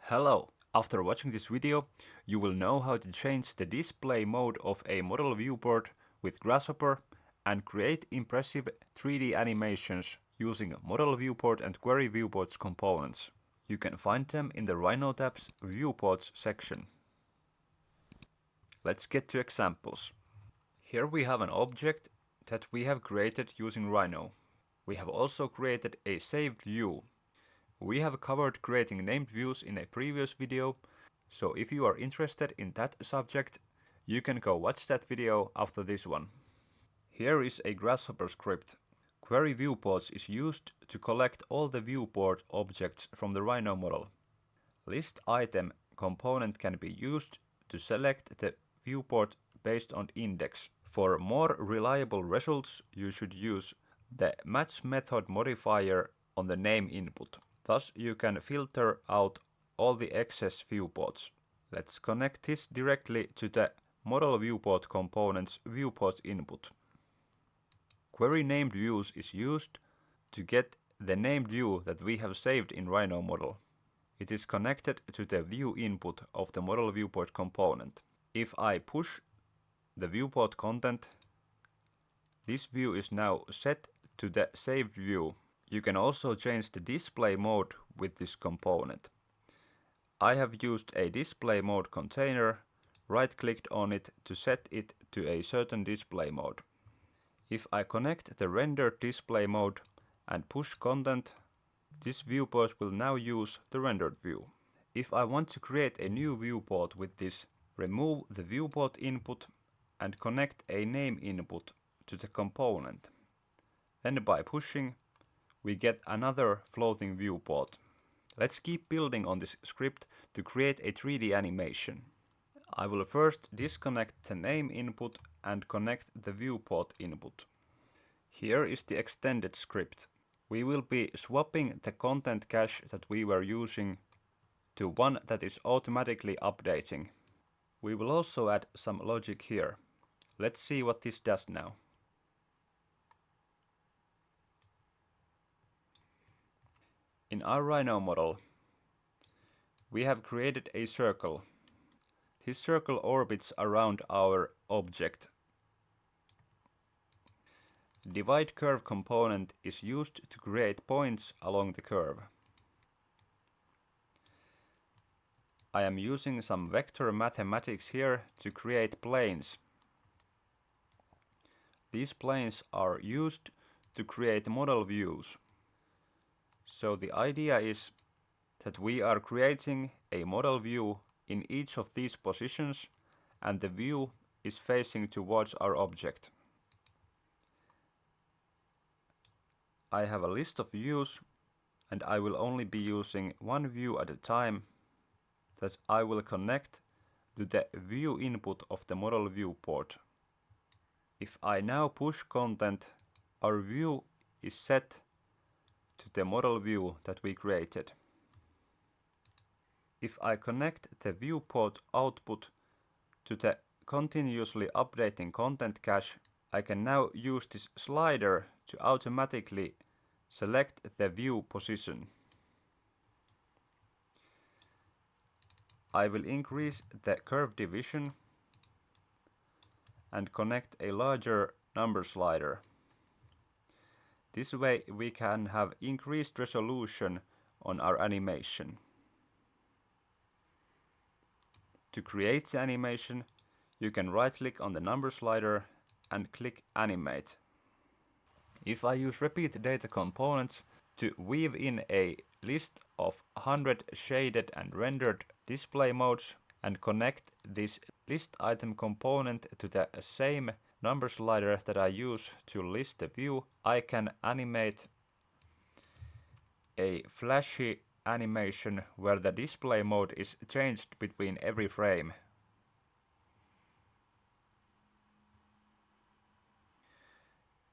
Hello! After watching this video, you will know how to change the display mode of a model viewport with Grasshopper and create impressive 3D animations using Model Viewport and Query Viewports components. You can find them in the Rhino tab's Viewports section. Let's get to examples. Here we have an object that we have created using Rhino. We have also created a saved view. We have covered creating named views in a previous video, so if you are interested in that subject, you can go watch that video after this one. Here is a Grasshopper script. Query Viewports is used to collect all the viewport objects from the Rhino model. List item component can be used to select the viewport based on index. For more reliable results, you should use the match method modifier on the name input. Thus, you can filter out all the excess viewports. Let's connect this directly to the Model Viewport component's viewport input. Query named views is used to get the named view that we have saved in Rhino model. It is connected to the view input of the Model Viewport component. If I push the viewport content, this view is now set to the saved view. You can also change the display mode with this component. I have used a display mode container, right-clicked on it to set it to a certain display mode. If I connect the rendered display mode and push content, this viewport will now use the rendered view. If I want to create a new viewport with this, remove the viewport input and connect a name input to the component. Then by pushing, we get another floating viewport. Let's keep building on this script to create a 3D animation. I will first disconnect the name input and connect the viewport input. Here is the extended script. We will be swapping the content cache that we were using to one that is automatically updating. We will also add some logic here. Let's see what this does now. In our Rhino model, we have created a circle. This circle orbits around our object. Divide curve component is used to create points along the curve. I am using some vector mathematics here to create planes. These planes are used to create model views. So the idea is that we are creating a model view in each of these positions and the view is facing towards our object. I have a list of views and I will only be using one view at a time that I will connect to the view input of the model viewport. If I now push content, our view is set to the model view that we created. If I connect the viewport output to the continuously updating content cache, I can now use this slider to automatically select the view position. I will increase the curve division and connect a larger number slider. This way we can have increased resolution on our animation. To create the animation, you can right-click on the number slider and click Animate. If I use Repeat Data components to weave in a list of 100 shaded and rendered display modes and connect this list item component to the same number slider that I use to list the view, I can animate a flashy animation where the display mode is changed between every frame.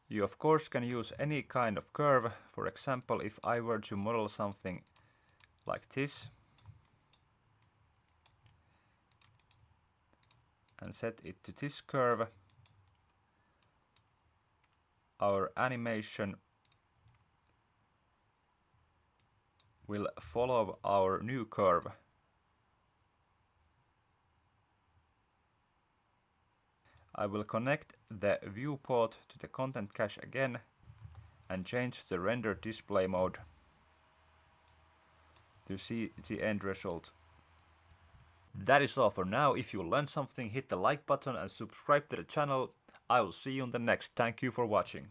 You of course can use any kind of curve. For example, if I were to model something like this and set it to this curve, our animation will follow our new curve I will connect the viewport to the content cache again and change the render display mode to see the end result. That is all for now. If you learned something, hit the like button and subscribe to the channel. I will see you on the next. Thank you for watching.